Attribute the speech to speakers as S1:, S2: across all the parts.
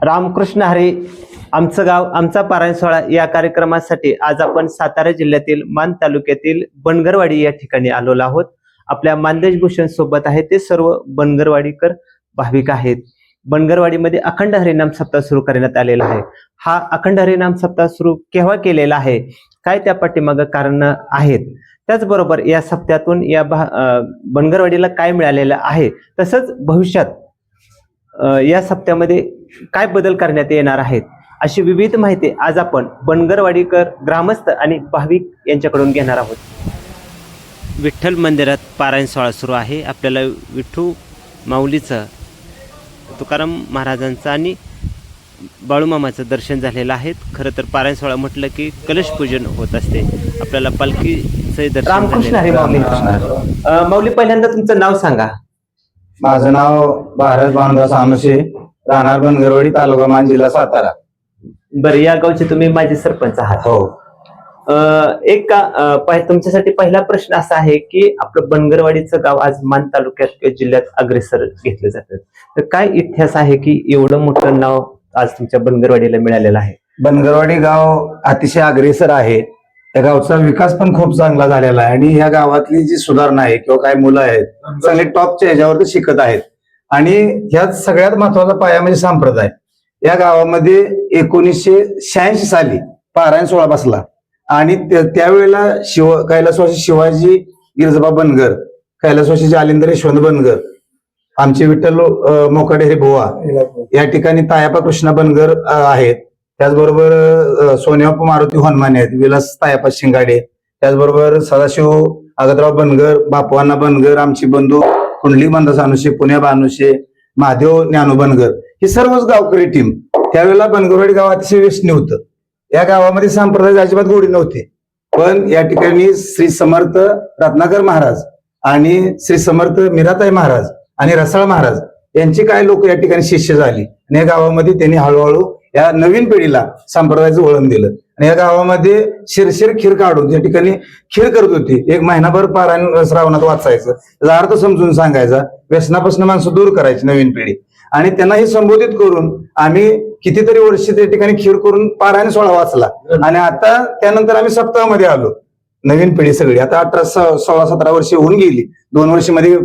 S1: रामकृष्ण हरी. आमचं गाव आमचा पारायण सोहळा या कार्यक्रमासाठी आज आपण सातारा जिल्ह्यातील मान तालुक्यातील बनगरवाडी या ठिकाणी आलेलो आहोत. आपल्या मानदेश भूषण सोबत आहे ते सर्व बनगरवाडीकर भाविक आहेत. बनगरवाडीमध्ये अखंड हरिनाम सप्ताह सुरू करण्यात आलेला आहे. हा अखंड हरिनाम सप्ताह सुरू केव्हा केलेला आहे, काय त्या पाठीमागं कारण आहेत, त्याचबरोबर या सप्त्यातून या बनगरवाडीला काय मिळालेलं आहे, तसंच भविष्यात या सप्त्यामध्ये काय बदल करण्यात येणार आहेत, अशी विविध माहिती आज आपण बनगरवाडीकर ग्रामस्थ आणि भाविक यांच्याकडून घेणार आहोत. विठ्ठल मंदिरात पारायण सोहळा सुरू आहे. आपल्याला विठू माऊलीचं, तुकाराम महाराजांचं आणि बाळूमामाचं दर्शन झालेलं आहे. खरं तर पारायण सोहळा म्हटलं की कलश पूजन होत असते. आपल्याला पालखीचं दर्शन. रामकृष्ण हरी माऊली. माऊली, पहिल्यांदा तुमचं नाव सांगा.
S2: माझं नाव भारत भानुदास आनुशे, राहणार बनगरवाडी, तालुका मान, जिल्हा सातारा.
S1: बरं, या गावचे तुम्ही माजी सरपंच आहात.
S2: हो.
S1: तुमच्यासाठी पहिला प्रश्न असा आहे की आपलं बनगरवाडीचं गाव आज मान तालुक्यात किंवा जिल्ह्यात अग्रेसर घेतलं जातं, तर काय इतिहास आहे की एवढं मोठं नाव आज तुमच्या बनगरवाडीला मिळालेलं आहे?
S2: बनगरवाडी गाव अतिशय अग्रेसर आहे. या गावचा विकास पण खूप चांगला झालेला आहे आणि या गावातली जी सुधारणा आहे किंवा काही मुलं आहेत चांगले टॉपच्या ह्याच्यावरती शिकत आहेत. आणि ह्यात सगळ्यात महत्वाचा पाया म्हणजे संप्रदाय. या गावामध्ये 1986 साली पारायण सोहळा बसला आणि त्यावेळेला कैलासवासी शिवाजी गिरजबा बनगर, कैलासवासी जालिंदर यशवंत बनगर, आमचे विठ्ठल मोकाडेहरी बुवा, या ठिकाणी तायापा कृष्णा बनगर आहेत. त्याचबरोबर सोनेप्पा मारुती हनुमाने आहेत, विलास तायापा शिंगाडे, त्याचबरोबर सदाशिव आगतराव बनगर, बापवांना बनगर, आमची बंधू कुंडली मंदास अनुशे, पुण्या बानुशे, महादेव ज्ञानू बनगर, ही सर्वच गावकरी टीम. त्यावेळेला बनगरवाडी गाव अतिशय व्यसनी होतं. या गावामध्ये संप्रदाय अजिबात गोडी नव्हते. पण या ठिकाणी श्री समर्थ रत्नाकर महाराज आणि श्री समर्थ मीराताई महाराज आणि रसाळ महाराज यांची काय लोक या ठिकाणी शिष्य झाली आणि या गावामध्ये त्यांनी हळूहळू या नवीन पिढीला संप्रदायाचं वळण दिलं. आणि या गावामध्ये शिरशिर खीर काढून या ठिकाणी खीर करत होती. एक महिनाभर पारायण श्रावणात वाचायचं, त्याचा अर्थ समजून सांगायचा, व्यसनापासून माणसं दूर करायची नवीन पिढी. आणि त्यांना हे संबोधित करून आम्ही कितीतरी वर्ष त्या ठिकाणी खीर करून पारायण सोहळा वाचला. आणि आता त्यानंतर आम्ही सप्ताहामध्ये आलो. नवीन पिढी सगळी आता 16-17 वर्ष होऊन गेली. 2 वर्ष मध्ये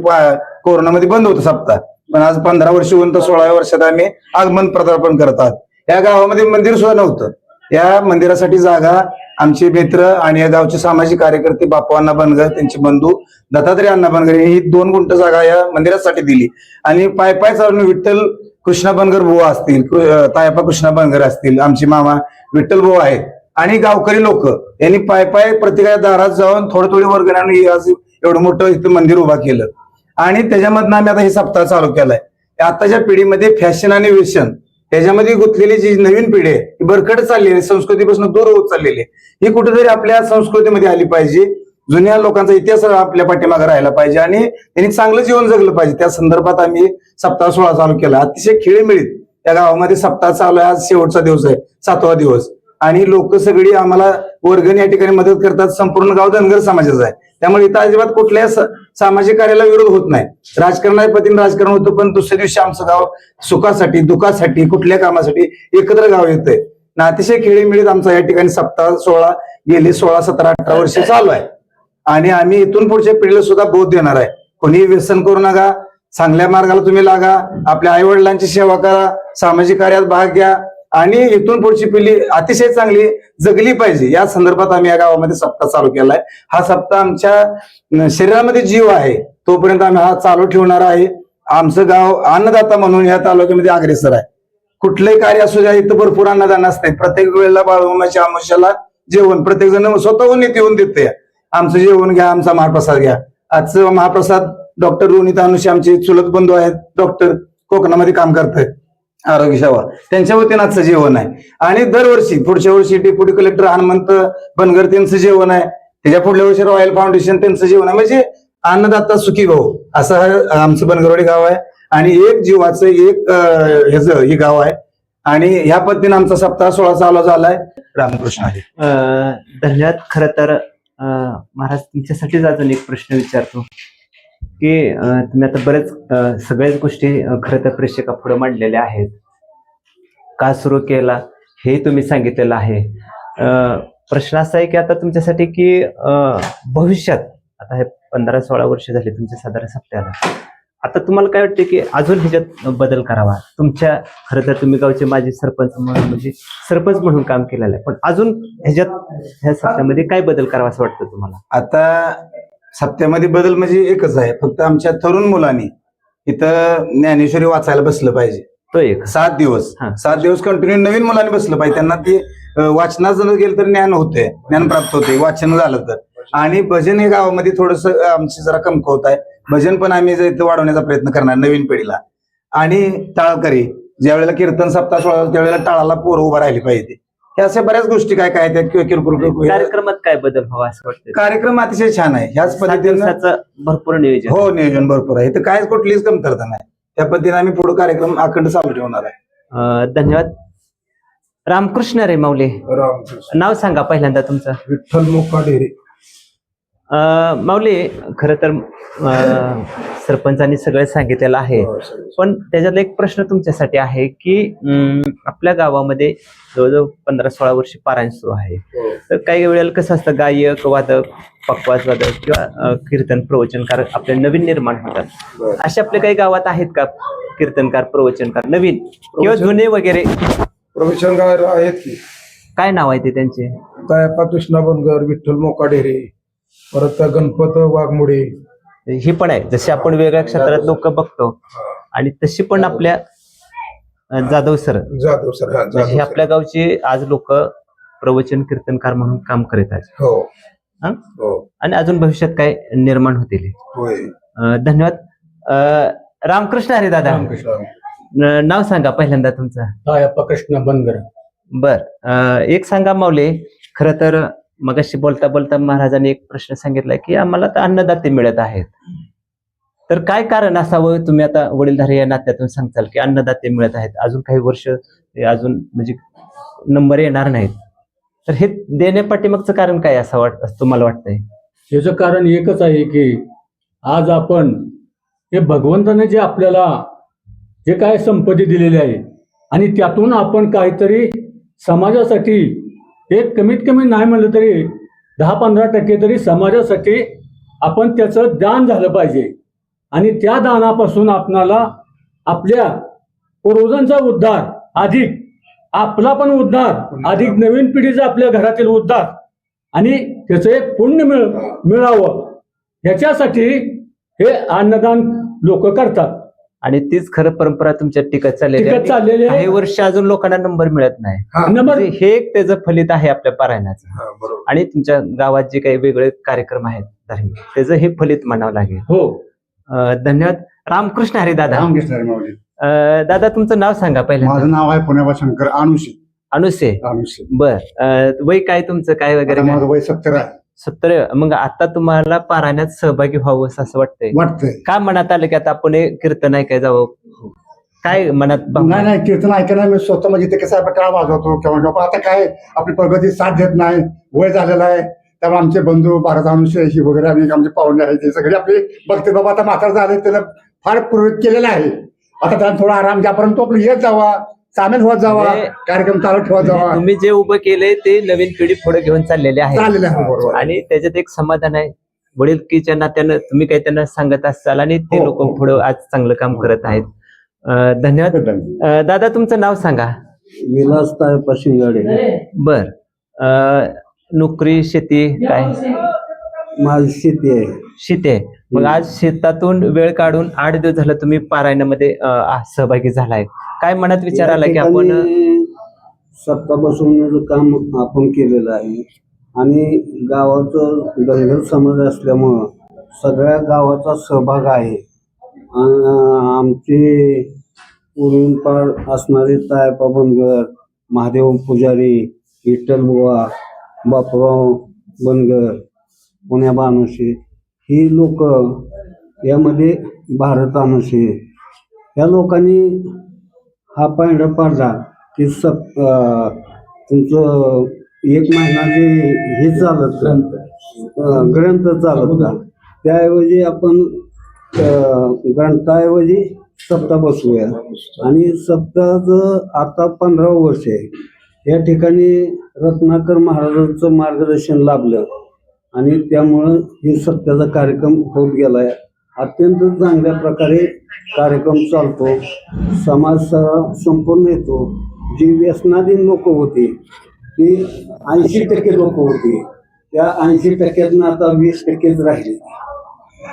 S2: कोरोनामध्ये बंद होतं सप्ताह, पण आज 15 वर्ष होऊन तर 16व्या वर्षात आम्ही आगमन पदार्पण करत आहोत. या गावामध्ये मंदिर सुद्धा नव्हतं. या मंदिरासाठी जागा आमचे मित्र आणि या गावचे सामाजिक कार्यकर्ते बापवांना बनगर, त्यांचे बंधू दत्तात्रय अण्णा बनगर ही 2 गुंठ जागा या मंदिरासाठी दिली. आणि पाय चालून विठ्ठल कृष्णा बनगर बुवा असतील, तायपा कृष्णा बनगर असतील, आमचे मामा विठ्ठल बुवा आहेत आणि गावकरी लोक यांनी पाय प्रत्येकाच्या दारात जाऊन थोडी वर्गणी आज एवढं मोठं इथं मंदिर उभा केलं. आणि त्याच्यामधनं आम्ही आता हे सप्ताह चालू केलाय. आताच्या पिढीमध्ये फॅशन आणि व्यसन त्याच्यामध्ये गुंतलेली जी नवीन पिढी आहे ती बरकट चाललेली आहे, संस्कृतीपासून दूर होत चाललेली आहे. ही कुठेतरी आपल्या संस्कृतीमध्ये आली पाहिजे. जुन्या लोकांचा इतिहास आपल्या पाठीमागे राहायला पाहिजे आणि त्यांनी चांगलं जीवन जगलं पाहिजे. त्या संदर्भात आम्ही सप्ताह सोहळा चालू केला. अतिशय खेळीमेळीत त्या गावामध्ये सप्ताह चालू आहे. आज शेवटचा दिवस आहे, 7वा दिवस. आणि लोक सगळी आम्हाला वर्गणी या ठिकाणी मदत करतात. संपूर्ण गाव धनगर समाजाचं आहे, त्यामुळे इथं अजिबात कुठल्याही सामाजिक कार्याला विरोध होत नाही. राजकारणाच्या पतीने राजकारण होतं, पण दुसऱ्या दिवशी आमचं गाव सुखासाठी, दुःखासाठी, कुठल्या कामासाठी एकत्र गाव येतंय. अतिशय खेळीमेळीत आमचा या ठिकाणी सप्ताह सोहळा गेली 16, 17, 18 वर्ष चालू आहे. आणि आम्ही इथून पुढच्या पिढीला सुद्धा बोध देणार आहे. कोणी व्यसन करू नका, चांगल्या मार्गाला तुम्ही लागा, आपल्या आई वडिलांची सेवा करा, सामाजिक कार्यात भाग घ्या आणि इथून पुढची पिढी अतिशय चांगली जगली पाहिजे. या संदर्भात आम्ही या गावामध्ये सप्ताह चालू केलाय. हा सप्ताह आमच्या शरीरामध्ये जीव आहे तोपर्यंत आम्ही हा चालू ठेवणार आहे. आमचं गाव अन्नदाता म्हणून या तालुक्यामध्ये अग्रेसर आहे. कुठलंही कार्य असू द्या, इथं भरपूर अन्नदान असते. प्रत्येक वेळेला बाळूमामाच्या आमुष्याला जेवण प्रत्येक जण स्वतःहून येऊन देते. आमचं जेवण घ्या, आमचा महाप्रसाद घ्या. आजचं महाप्रसाद डॉक्टर रोनिता अनुषे, आमचे चुलत बंधू आहेत, डॉक्टर कोकणामध्ये काम करतायत, आरोग्य सेवा, त्यांच्या वतीनं आजचं जेवण आहे. आणि दरवर्षी पुढच्या वर्षी डेप्युटी कलेक्टर हनुमंत बनगर त्यांचं जेवण आहे. त्याच्या पुढल्या वर्षी रॉयल फाउंडेशन त्यांचं जेवण आहे. म्हणजे अन्नदाता सुखी भाऊ असं आमचं बनगरवाडी गाव आहे. आणि एक जीवाचं एक हे गाव आहे. आणि ह्या पद्धतीने आमचा सप्ताह सोहळा चालू झालाय. रामकृष्ण हरी.
S1: धन्यवाद. खरं तर महाराज, तुमच्यासाठीच अजून एक प्रश्न विचारतो की तुम्ही आता बरेच सगळ्याच गोष्टी खरं तर प्रेक्षकापुढे मांडलेल्या आहेत. का सुरू केला हे तुम्ही सांगितलेलं आहे. प्रश्न असा आहे की आता तुमच्यासाठी की भविष्यात आता हे 15-16 वर्ष झाली तुमच्या साधारण सप्त्याला, आता तुम्हाला काय वाटते की अजून ह्याच्यात बदल करावा? तुमच्या खरं तर तुम्ही गावचे माजी सरपंच म्हणून म्हणजे सरपंच म्हणून काम केलेलं आहे, पण अजून ह्या सप्त्यामध्ये काय बदल करावा असं वाटतं तुम्हाला?
S2: आता सप्त्यामध्ये बदल म्हणजे एकच आहे, फक्त आमच्या तरुण मुलांनी इथं ज्ञानेश्वरी वाचायला बसलं पाहिजे.
S1: तो एक
S2: 7 दिवस
S1: हा.
S2: 7 दिवस कंटिन्यू नवीन मुलांनी बसलं पाहिजे. त्यांना ते वाचनाचं गेलं तर ज्ञान होते, ज्ञान प्राप्त होते वाचन झालं तर. आणि भजन हे गावामध्ये थोडस आमची जरा कमकुवत आहे. भजन पण आम्ही इथं वाढवण्याचा प्रयत्न करणार नवीन पिढीला. आणि टाळकरी ज्यावेळेला कीर्तन सप्ताह सोहळा त्यावेळेला टाळाला पोरं उभा राहिली पाहिजे. हे अशा बऱ्याच गोष्टी काय काय आहेत किरकोळ
S1: कार्यक्रमात काय बदल व्हावा असं वाटतं?
S2: कार्यक्रम अतिशय छान आहे. ह्याच
S1: 7
S2: पद्धतीनं
S1: दिवसाचं भरपूर नियोजन.
S2: हो, नियोजन भरपूर आहे. इथं काय कुठलीच कमतरता नाही. त्या पद्धतीने आम्ही पुढे कार्यक्रम अखंड चालू ठेवणार आहे.
S1: धन्यवाद. रामकृष्ण रे माऊली, नाव सांगा पहिल्यांदा तुमचं.
S3: विठ्ठल मोका ढेरे.
S1: माऊली, खरं तर सरपंचांनी सगळं सांगितलेलं आहे, पण त्याच्यातला एक प्रश्न तुमच्यासाठी आहे की आपल्या गावामध्ये जवळजवळ 15-16 वर्षी पारायण सुरू आहे. तर काही वेळेला कसं असतं, गायक वादक पकवाज वादक किंवा कीर्तन प्रवचनकार आपले नवीन निर्माण होतात. असे आपल्या काही गावात आहेत का कीर्तनकार प्रवचनकार नवीन किंवा जुने वगैरे?
S3: प्रवचनकार आहेत की,
S1: काय नाव आहे ते त्यांचे?
S3: दयापा कृष्णा बनगर, विठ्ठल मोका ढेरे, परत गणपत वाघमोडे.
S1: ही पण आहे, जसे आपण वेगळ्या क्षेत्रात लोक बघतो आणि तशी पण आपल्या जाधव सर
S3: जाधव सर. हा,
S1: हे
S3: जाधव
S1: आपल्या गावचे आज लोक प्रवचन कीर्तनकार म्हणून काम करीत आहेत.
S3: हो
S1: हा?
S3: हो
S1: आणि अजून भविष्यात काय निर्माण होतील.
S3: होय.
S1: धन्यवाद. रामकृष्ण हरी दादा,
S3: रामकृष्ण.
S1: नाव सांगा पहिल्यांदा तुमचं.
S3: दयापा कृष्णा बनगर.
S1: बर. एक सांगा माऊली, खरं तर मगाशी बोलता बोलता महाराजांनी एक प्रश्न सांगितलाय की आम्हाला तर अन्नदाते मिळत आहेत, तर काय कारण असावं? तुम्ही आता वडीलधारी या नात्यातून सांगताल की अन्नदाते मिळत आहेत, अजून काही वर्ष अजून म्हणजे नंबर येणार नाहीत, तर हे देण्यापाठीमागचं कारण काय असं तुम्हाला वाटतंय?
S4: याचं कारण एकच आहे की आज आपण हे भगवंताने जे आपल्याला जे काय संपत्ती दिलेली आहे आणि त्यातून आपण काहीतरी समाजासाठी एक कमीत कमी नाही म्हणलं तरी 10-15% तरी समाजासाठी आपण त्याचं दान झालं पाहिजे. आणि त्या दानापासून आपणाला आपल्या पूर्वजांचा उद्धार, अधिक आपला पण उद्धार, अधिक नवीन पिढीचा आपल्या घरातील उद्धार आणि त्याचं एक पुण्य मिळावं ह्याच्यासाठी हे अन्नदान लोक करतात.
S1: आणि तीच खरं परंपरा तुमच्या टिकत चाललेली
S4: टिकत चाललेली आहे.
S1: काही वर्ष अजून लोकांना नंबर मिळत नाही.
S4: नंबर
S1: म्हणजे हे एक त्याचं फलित आहे आपल्या पारायणाचं.
S3: हा, बरोबर.
S1: आणि तुमच्या गावात जे काही वेगळे कार्यक्रम आहेत धार्मिक, त्याचं हे फलित मानावं लागेल.
S4: हो.
S1: धन्यवाद. रामकृष्ण हरी दादा.
S5: रामकृष्ण माऊली.
S1: दादा तुमचं नाव सांगा पहिल्यांदा.
S5: माझं नाव आहे पुण्याबा शंकर अनुषे.
S1: अनुसे.
S5: अनुषे.
S1: बर. वय काय तुमचं, काय वगैरे?
S5: आता माझं वय 70 आहे.
S1: 70. मग आता तुम्हाला पारायणात सहभागी व्हावं असं वाटतंय?
S5: वाटतंय.
S1: का मनात आलं की आता आपण हे कीर्तन ऐकाय जावं? काय मनात
S5: नाही नाही, कीर्तन ऐकायला मी स्वतः म्हणजे ते कसं आहे, टाळा वाजवतो किंवा पण आता काय आपली प्रगती साथ देत नाही, वय झालेलं आहे. त्यामुळे आमचे बंधू भारत अनुषे ही वगैरे आम्ही आमचे पाहुणे आहेत ते सगळे आपले बघते बाबा आता म्हातार झाले, त्याला फार पूर्वक केलेला आहे. आता त्याला थोडा आराम द्या, परंतु आपलं येत जावा, सामील होत जावा, कार्यक्रम चालू ठेवत जावा.
S1: तुम्ही जे उभं केलंय ते नवीन पिढी पुढे घेऊन चाललेले आहे
S5: चाललेलं आहे. बरोबर.
S1: आणि त्याच्यात एक समाधान आहे. वडीलकीच्या नात्यानं तुम्ही काही त्यांना सांगत असाल आणि ते
S5: हो,
S1: लोक
S5: हो.
S1: पुढे आज चांगलं काम करत आहेत. धन्यवाद. दादा तुमचं नाव सांगा.
S4: विलास तायपा शिंगाडे.
S1: बर. नोकरी शेती काय?
S4: माझी शेती आहे.
S1: शेती आहे. मग आज शेतातून वेळ काढून 8 दिवस झालं तुम्ही पारायणामध्ये सहभागी झालाय. काय मनात विचार आला की आपण
S4: सत्ता बसवण्याचं काम आपण केलेलं आहे आणि गावाचं धनगर समाज असल्यामुळं सगळ्या गावाचा सहभाग आहे. आमचे पूर्वीपार असणारे तायपा बनगर, महादेव पुजारी, विठ्ठल बुवा, बापूराव बनगर, पुण्याबा अनुषे ही लोक, यामध्ये भारत अनुषे या लोकांनी हा पायंडा पाडला की तुमचं 1 महिना जे हे चालत ग्रंथ चालत का, त्याऐवजी आपण ग्रंथाऐवजी
S6: सप्ताह बसवूया आणि सप्ताहाचं आता 15 वर्ष आहे. या ठिकाणी रत्नाकर महाराजांचं मार्गदर्शन लाभलं आणि त्यामुळं हे सप्त्याचा कार्यक्रम होत गेलाय. अत्यंत चांगल्या प्रकारे कार्यक्रम चालतो. समाज संपूर्ण येतो. जी व्यसनाधीन लोक होती ती 80% लोक होती, त्या 80%तनं आता 20%च राहिले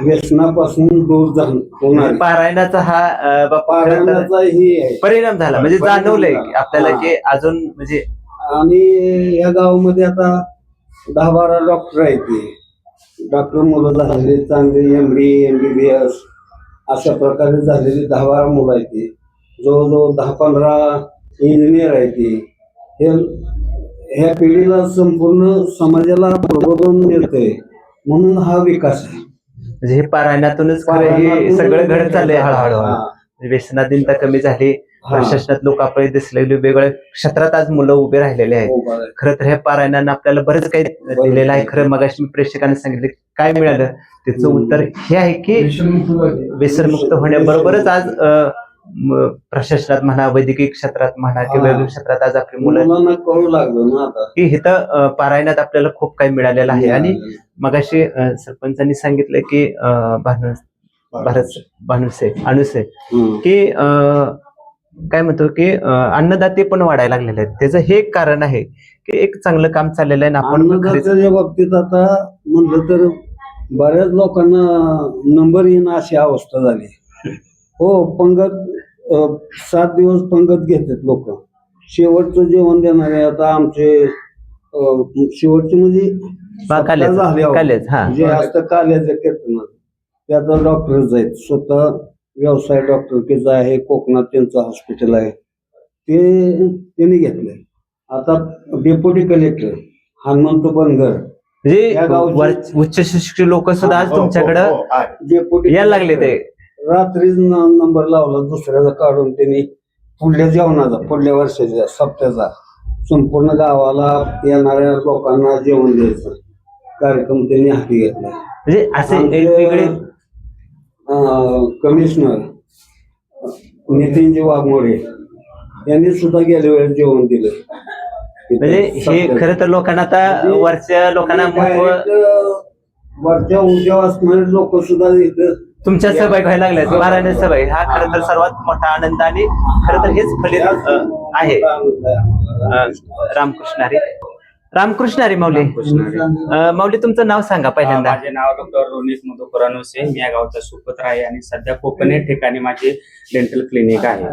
S6: व्यसनापासून दूर होणार.
S1: पारायणाचा हा
S6: पारायणाचा ही आहे
S1: परिणाम झाला म्हणजे जाणवलंय आपल्याला की अजून म्हणजे
S6: आणि या गावामध्ये आता 10-12 डॉक्टर आहेत. डॉक्टर मुलं झालेले चांगले MD MBBS अशा प्रकारे झालेली 10-12 मुलं आहेत. जवळजवळ 10-15 इंजिनियर आहेत. ह्या पिढीला संपूर्ण समाजाला प्रबोधन मिळतंय म्हणून हा विकास आहे.
S1: म्हणजे हे पारायणातूनच खरं हे सगळं घडत चाललंय हळूहळू. व्यसनाधीनता कमी झाली. प्रशासनात लोक आपले दिसले वेगवेगळ्या क्षेत्रात आज मुलं उभे राहिलेले आहेत. खरं तर ह्या पारायणानं आपल्याला बरंच काही दिलेलं आहे. खरं मगाशी मी प्रेक्षकांना सांगितलं काय मिळालं त्याचं उत्तर हे आहे की व्यसनमुक्त होण्याबरोबरच आज प्रशासनात म्हणा, वैद्यकीय क्षेत्रात म्हणा किंवा वेगवेगळ्या क्षेत्रात आज आपली
S6: मुलांना कळू लागलं ना आता
S1: की इथं पारायणात आपल्याला खूप काही मिळालेलं आहे. आणि मगाशी सरपंचांनी सांगितलं की अनुसे की काय म्हणतो की अन्नदाते पण वाढायला लागलेले आहेत. त्याचं हे एक कारण आहे की एक चांगलं काम चाललेलं आहे. आपण
S6: अन्नदात्याच्या बाबतीत आता म्हणलं तर बऱ्याच लोकांना नंबर येणं अशी अवस्था झाली. हो, पंगत 7 दिवस पंगत घेतात लोक. शेवटचं जेवण देणारे आता आमचे शेवटचे म्हणजे जे असतं काल्याचं कीर्तन त्याचा डॉक्टरच आहेत. स्वतः व्यवसाय डॉक्टरकीचा आहे. कोकणात त्यांचं हॉस्पिटल आहे. ते त्यांनी घेतलंय. आता डेप्युटी कलेक्टर हनुमंत बनगर
S1: म्हणजे उच्च शिक्षित लोक सुद्धा आज तुमच्याकडे यायला लागले. ते
S6: रात्रीच नंबर लावला दुसऱ्याचा काढून त्यांनी पुढल्या जेवणाचा पुढल्या वर्षाच्या सप्त्याचा संपूर्ण गावाला येणाऱ्या लोकांना जेवण द्यायचं कार्यक्रम त्यांनी हाती घेतला.
S1: म्हणजे असे वेगवेगळे
S6: कमिशनर नितीनजी वाघमोडे यांनी सुद्धा गेल्या वेळेस जेवण दिलं.
S1: म्हणजे हे खरं तर लोकांना आता वरच्या लोकांना
S6: वरच्या ऊर्जा असणारे लोक सुद्धा इथं
S1: तुमच्या सहभागी व्हायला लागल्यात. पारायण सहभागी हा खरं तर सर्वात मोठा आनंद आणि खरं तर हेच फलित आहे. रामकृष्ण हरी माऊली. माऊली तुमचं नाव सांगा पहिल्यांदा.
S7: माझे नाव डॉक्टर रोनिस मधुकर अनुसे. मी या गावचा सुपुत्र आहे आणि सध्या कोकण या ठिकाणी माझे डेंटल क्लिनिक आहे.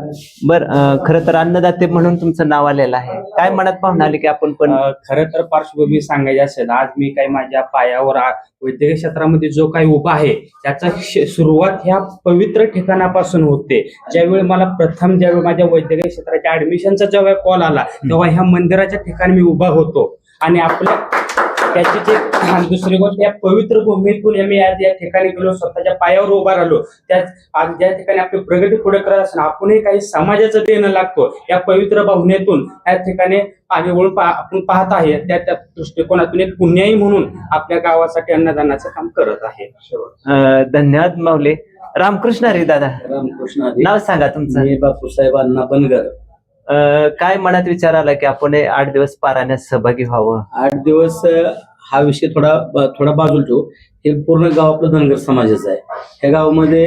S1: बर, खरं तर अन्नदाते म्हणून तुमचं नाव आलेलं आहे. काय मनात पाहून आले की आपण पण
S7: खरं तर पार्श्वभूमी सांगायची असेल, आज मी काही माझ्या पायावर वैद्यकीय क्षेत्रामध्ये जो काही उभा आहे त्याचा सुरुवात ह्या पवित्र ठिकाणापासून होते. ज्यावेळी मला प्रथम ज्यावेळी माझ्या वैद्यकीय क्षेत्राच्या ऍडमिशनचा जेव्हा कॉल आला तेव्हा ह्या मंदिराच्या ठिकाणी मी उभा होतो आणि आपल्या त्याची जे दुसरी गोष्ट या पवित्र भूमीतून मी आज या ठिकाणी गेलो, स्वतःच्या पायावर उभा राहिलो. त्याच आज ज्या ठिकाणी आपली प्रगती पुढे करत असताना आपणही काही समाजाचं देणं लागतो. या पवित्र भावनेतून या ठिकाणी आम्ही वळून आपण पाहत आहे त्या दृष्टिकोनातून एक पुण्याई म्हणून आपल्या गावासाठी अन्नदानाचं काम करत आहे.
S1: धन्यवाद माऊली. रामकृष्ण हरी दादा.
S6: रामकृष्ण हरी.
S1: नाव सांगा तुमचं.
S6: मी बापूसाहेब अण्णा बनगर.
S1: काय मनात विचार आला की आपण 8 दिवस पारायणात सहभागी व्हावं?
S8: 8 दिवस हा विषय थोडा बाजूला ठेवू. हे पूर्ण गाव आपलं धनगर समाजाचं आहे. ह्या गावामध्ये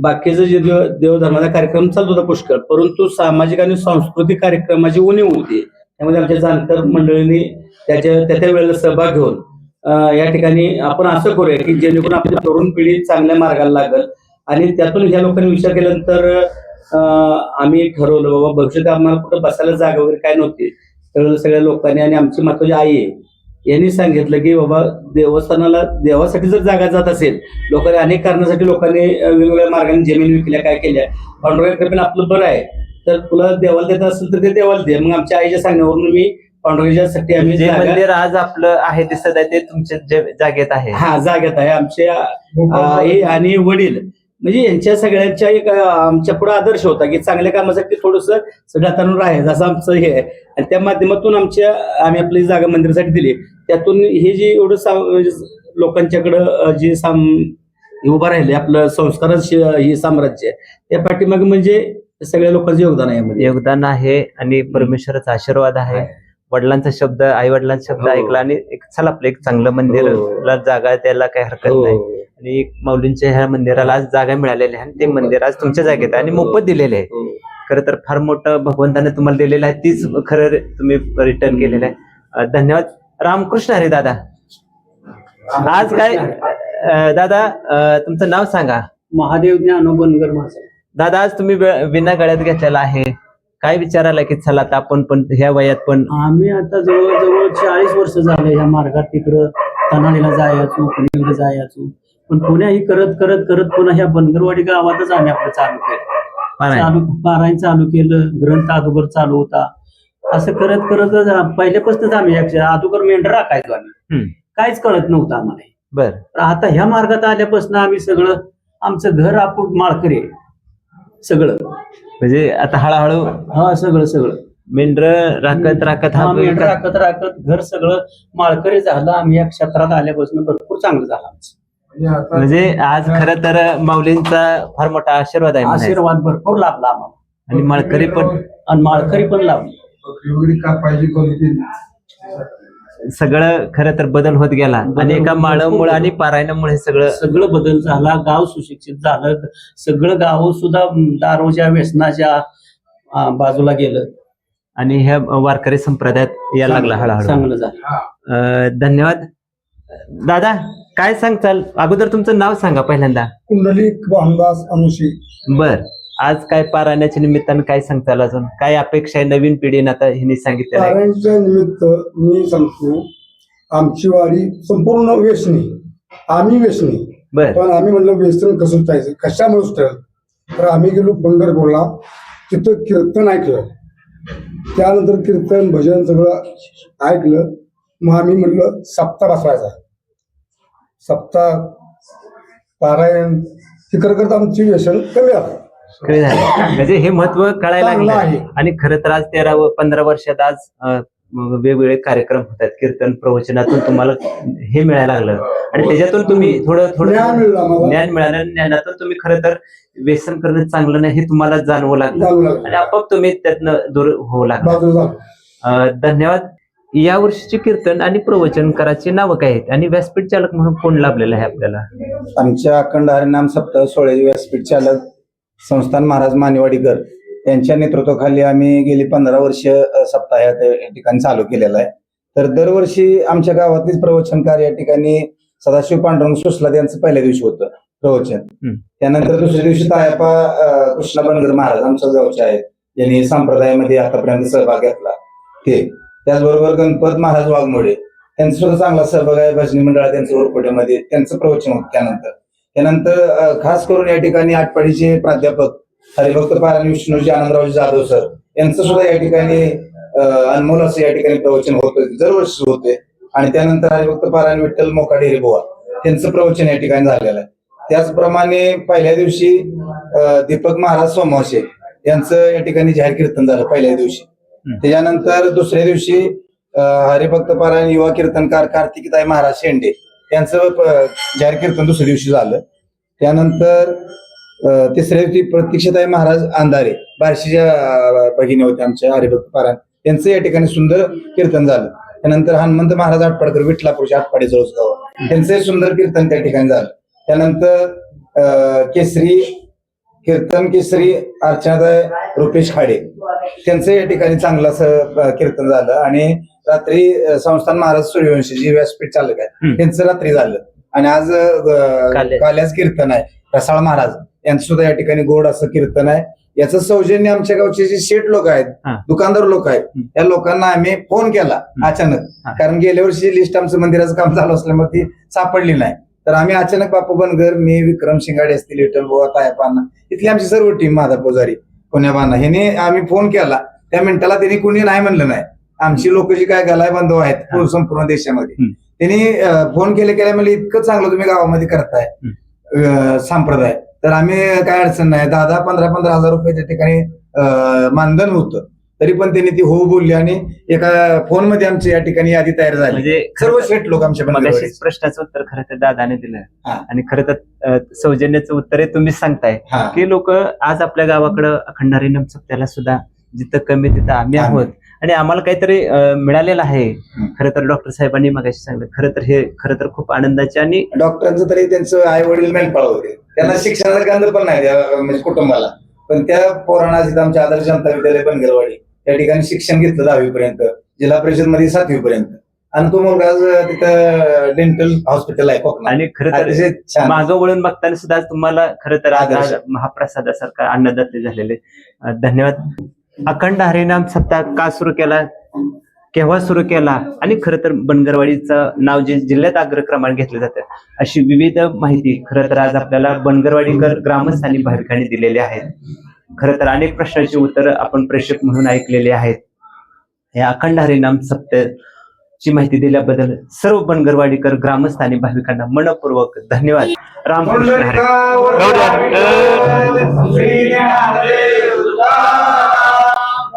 S8: बाकीचं जे देवधर्माचा कार्यक्रम चालत होता पुष्कळ, परंतु सामाजिक आणि सांस्कृतिक कार्यक्रमाची उणीव होती. त्यामध्ये आमच्या जाणकार मंडळींनी त्या वेळेला सहभाग घेऊन या ठिकाणी आपण असं करूया की जेणेकरून आपली तरुण पिढी चांगल्या मार्गाला लागल. आणि त्यातून ह्या लोकांनी विचार केल्यानंतर आम्ही ठरवलं बाबा भविष्यात आम्हाला कुठं बसायला जागा वगैरे काय नव्हती. त्यावेळेला सगळ्या लोकांनी आणि आमची महत्वाची आई आहे यांनी सांगितलं की बाबा देवस्थानाला देवासाठी जर जागा जात असेल, लोकांनी अनेक कारणासाठी लोकांनी वेगवेगळ्या मार्गाने जमीन विकल्या काय केल्या, पांडुरंगाकडे पण आपलं बरं आहे तर तुला देवाला देत असेल तर ते देवाला दे. मग आमच्या आईच्या सांगण्यावरून मी पांडुरंगासाठी आम्ही
S1: जे मंदिर आज आपलं आहे दिसत आहे ते तुमच्या जागेत आहे.
S8: हा जागेत आहे. आमच्या आई आणि वडील म्हणजे यांच्या सगळ्यांच्या एक आमच्या पुढे आदर्श होता की चांगल्या कामासाठी थोडस सगळं राहायचं असं आमचं हे आहे. आणि त्या माध्यमातून आम्ही आपली जागा मंदिरासाठी दिली. त्यातून हे जे एवढं लोकांच्याकडं जी हे उभं राहिले आपलं संस्काराचे हे साम्राज्य त्या पाठीमागे म्हणजे सगळ्या लोकांचं योगदान आहे यामध्ये.
S1: योगदान आहे आणि परमेश्वराचा आशीर्वाद आहे. वडिलांचा शब्द, आई वडिलांचा शब्द
S8: हो.
S1: ऐकला आणि चला आपलं एक चांगलं
S8: हो.
S1: मंदिरला जागा द्यायला काही हरकत
S8: हो.
S1: नाही. आणि माऊलींच्या ह्या मंदिराला आज जागा मिळालेली आहे आणि ते मंदिर आज तुमच्या जागेत आहे आणि मोफत दिलेले आहे.
S8: हो.
S1: खरं तर फार मोठं भगवंताने तुम्हाला दिलेलं आहे, तीच खरं तुम्ही रिटर्न केलेलं आहे. धन्यवाद. रामकृष्ण हरी दादा. आज काय दादा तुमचं नाव सांगा.
S6: महादेव ज्ञानो बनगर माझा.
S1: दादा आज तुम्ही विना गळ्यात घेतलेला आहे, काय विचार आला की चला आता आपण पण ह्या वयात पण
S6: आम्ही आता जवळजवळ 40 वर्ष झाले ह्या मार्गात तिकडं तनालीला जायचो, पुण्याला जायचो, पण पुण्याही करत करत करत पुन्हा ह्या बनगरवाडी गावातच आम्ही आपलं चालू केलं. पारायण चालू केलं, ग्रंथ अगोदर चालू होता. असं करत करत पहिल्यापासूनच आम्ही अगोदर मेंढर राखायचो आम्ही, काहीच कळत नव्हतं आम्हाला.
S1: बर.
S6: तर आता ह्या मार्गात आल्यापासून आम्ही सगळं आमचं घर आपण माळकरी आहे. सगळं
S1: म्हणजे आता हळूहळू
S6: हा सगळं
S1: मेंढर राखत राखत हा
S6: मेंढर राखत राखत घर सगळं माळकरी झालं. आम्ही या क्षेत्रात आल्यापासून भरपूर चांगलं झालं आमचं.
S1: म्हणजे आज खरं तर माऊलींचा फार मोठा आशीर्वाद आहे म्हणायचं.
S6: आशीर्वाद भरपूर लाभला आम्हाला
S1: आणि माळकरी पण
S6: लाभली.
S3: वगैरे कापायची कोणती
S1: सगळं खरं तर बदल होत गेला आणि एका माळामुळे आणि पारायणामुळे
S6: सगळं बदल झाला. गाव सुशिक्षित झालं. सगळं गाव सुद्धा दारूच्या व्यसनाच्या बाजूला गेलं
S1: आणि ह्या वारकरी संप्रदायात यायला लागला हळूहळू.
S6: चांगलं झालं.
S1: धन्यवाद. दादा काय सांगताल, अगोदर तुमचं नाव सांगा पहिल्यांदा.
S3: कुंडलिक भानदास अनुशी.
S1: बर. आज काय पारायणाच्या निमित्तानं काय सांगताल, अजून काय अपेक्षा आहे नवीन पिढीनं आता हिने सांगितलं आहे?
S3: पारायणच्या निमित्त मी सांगतो, आमची वारी संपूर्ण व्यसनी, आम्ही व्यसनी,
S1: बर.
S3: पण आम्ही म्हणलं व्यसन कसं सुटायचं, कशामुळे सुटायचं. तर आम्ही गेलो पंढरपूरला, तिथं कीर्तन ऐकलं. त्यानंतर कीर्तन भजन सगळं ऐकलं. मग आम्ही म्हणलं सप्ताह बसवायचा. सप्ताह पारायण हे करत आमची व्यसन कमी आलं.
S1: कळलं झालं. म्हणजे हे महत्व कळायला
S3: चांगलं
S1: लागलं
S3: आहे.
S1: आणि खरं तर आज 13-15 वर्षात आज वेगवेगळे कार्यक्रम होतात. कीर्तन प्रवचनातून तुम्हाला हे मिळायला लागलं आणि त्याच्यातून तुम्ही थोडं
S3: ज्ञान मिळालं आम्हाला.
S1: ज्ञान मिळालं आणि ज्ञानातून तुम्ही खरं तर व्यसन करणं चांगलं नाही हे तुम्हाला जाणवं लागलं
S3: जाऊ लागलं.
S1: आणि आपोआप तुम्ही त्यातनं दूर होऊ लागला.
S3: बाजूला झालं.
S1: धन्यवाद. या वर्षीचे कीर्तन आणि प्रवचनकाराची नावं काय आहेत आणि व्यासपीठ चालक म्हणून कोण लाभलेलं आहे आपल्याला?
S2: आमच्या अखंड हरिनाम सप्ताह सोहळ्याचे व्यासपीठ चालक संस्थान महाराज मानेवाडीकर यांच्या नेतृत्वाखाली आम्ही गेली 15 वर्ष सप्ताह या ठिकाणी चालू केलेला आहे. तर दरवर्षी आमच्या गावातलीच प्रवचनकार या ठिकाणी सदाशिव पांडुरंग सुसलाद यांचं पहिल्या दिवशी होतं प्रवचन. त्यानंतर दुसऱ्या दिवशी तायप्पा कृष्णा बनगर महाराज आमच्या गावचे आहेत, यांनी संप्रदायामध्ये आतापर्यंत सहभाग घेतला ते. त्याचबरोबर गणपत महाराज वाघमोडे त्यांचा सुद्धा चांगला सहभाग आहे. भजनी मंडळात त्यांचं वरकोट्यामध्ये त्यांचं प्रवचन होतं. त्यानंतर खास करून या ठिकाणी आटपाडीचे प्राध्यापक हरिभक्त पारायण विष्णूजी आनंदरावजी जाधव सर यांचं सुद्धा या ठिकाणी अनमोल असं या ठिकाणी प्रवचन होतं, दरवर्षी होते. आणि त्यानंतर हरिभक्त पारायण विठ्ठल मोकाडेरे बुवा त्यांचं प्रवचन या ठिकाणी झालेलं आहे. त्याचप्रमाणे पहिल्या दिवशी दीपक महाराज सोमवंशे यांचं या ठिकाणी जाहीर कीर्तन झालं पहिल्या दिवशी. त्याच्यानंतर दुसऱ्या दिवशी हरिभक्त पारायण युवा कीर्तनकार कार्तिकीताई महाराज शेंडे यांचं जाहीर कीर्तन दुसऱ्या दिवशी झालं. त्यानंतर तिसऱ्या दिवशी प्रतीक्षाताई महाराज अंधारे बार्शीच्या भगिनी होत्या आमच्या हरिभक्त पारायण, त्यांचं या ठिकाणी सुंदर कीर्तन झालं. त्यानंतर हनुमंत महाराज आटपाडकर विठलापूरच्या आटपाडी जवळ त्यांचं सुंदर कीर्तन त्या ठिकाणी झालं. त्यानंतर कीर्तन केसरी अर्चनाताई रुपेश खाडे त्यांचं या ठिकाणी चांगलं असं कीर्तन झालं. आणि रात्री संस्थान महाराज सूर्यवंशी जी व्यासपीठ चालक आहे त्यांचं रात्री झालं. आणि आज काल्याच कीर्तन आहे रसाळ महाराज यांचं सुद्धा या ठिकाणी गोड असं कीर्तन आहे. याचं सौजन्य आमच्या गावचे जे शेठ लोक आहेत, दुकानदार लोक आहेत, त्या लोकांना आम्ही फोन केला अचानक, कारण गेल्या वर्षी लिस्ट आमचं मंदिराचं काम चालू असल्यामुळे ती सापडली नाही. तर आम्ही अचानक बापू बनगर, मी, विक्रम शिंगाडे असतील, विठ्ठल बुवा, तायपाना, इथली आमची सर्व टीम, माधा पुजारी, पुण्याबाना, ह्याने आम्ही फोन केला. त्या मिनिटाला त्यांनी कुणी नाही म्हणलं नाही. आमची लोक जी काय गलाय बांधव आहेत संपूर्ण देशामध्ये, त्यांनी फोन केल्या म्हणजे इतकं चांगलं तुम्ही गावामध्ये करताय संप्रदाय, तर आम्ही काय अडचण नाही. 10-15 हजार रुपये त्या ठिकाणी मानधन होतं. तरी पण त्यांनी ती हो बोलली आणि एका फोनमध्ये आमची या ठिकाणी यादी तयार झाली.
S1: म्हणजे
S2: सर्व शेठ लोक आमच्या बनगरवाडीचे.
S1: मगाशीच प्रश्नाचं उत्तर खरं तर दादाने दिलं
S2: हा.
S1: आणि खरं तर सौजन्याचं उत्तर आहे तुम्हीच सांगताय
S2: हा.
S1: की लोक आज आपल्या गावाकडं अखंड हरिनाम सप्त्याला सुद्धा जिथं कमी तिथं आम्ही
S2: आम्ही.
S1: आहोत आणि आम्हाला काहीतरी मिळालेलं आहे. खरं तर डॉक्टर साहेबांनी मगाशी सांगितलं खरं तर हे खरं तर खूप आनंदाचे आणि
S2: डॉक्टरांचं तरी त्यांचं आई वडील मेंढपाळ होते, त्यांना शिक्षणाचा गंध पण नाही त्या म्हणजे कुटुंबाला. पण त्या पोरांना जिथं आमच्या आदर्श जनता विद्यालय बनगरवाडी त्या ठिकाणी शिक्षण घेतलं 10वी पर्यंत, जिल्हा परिषद मध्ये 7वी पर्यंत. आणि तो मुलगा आज तिथं डेंटल हॉस्पिटल आहे कोकणात.
S1: आणि खरं तर
S2: अतिशय छान.
S1: मागं वळून बघताना सुद्धा आज तुम्हाला खरं तर आज
S2: आदर्श.
S1: महाप्रसादासारखा अन्नदाते झालेले. धन्यवाद. अखंड हरिनाम सप्ताह का सुरू केला, केव्हा सुरू केला आणि खरं तर बनगरवाडीचं नाव जे जिल्ह्यात अग्रक्रमाने घेतलं जातं अशी विविध माहिती खरं तर आज आपल्याला बनगरवाडीकर ग्रामस्थांनी भाविकांनी दिलेली आहेत. खरं तर अनेक प्रश्नांची उत्तरं आपण प्रेक्षक म्हणून ऐकलेली आहेत. या अखंड हरिनाम सप्ताहाची माहिती दिल्याबद्दल सर्व बनगरवाडीकर ग्रामस्थ आणि भाविकांना मनपूर्वक धन्यवाद. रामकृष्ण हरी.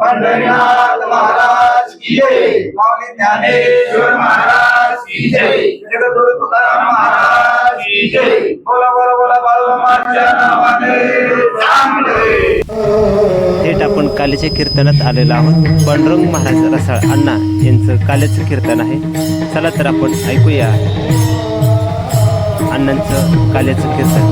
S2: पंढरीनाथ महाराज की जय, माऊली ज्ञानेश्वर महाराज की जय, जगद्गुरु तुकाराम महाराज की जय. बोला बोला बोला बाळूमामाच्या नावाने चांगले.
S1: थेट आपण काल्याच्या कीर्तनात आलेलो आहोत. पांडुरंग महाराज रसाळ अण्णा यांचं काल्याचं कीर्तन आहे. चला तर आपण ऐकूया अण्णांचं काल्याचं कीर्तन.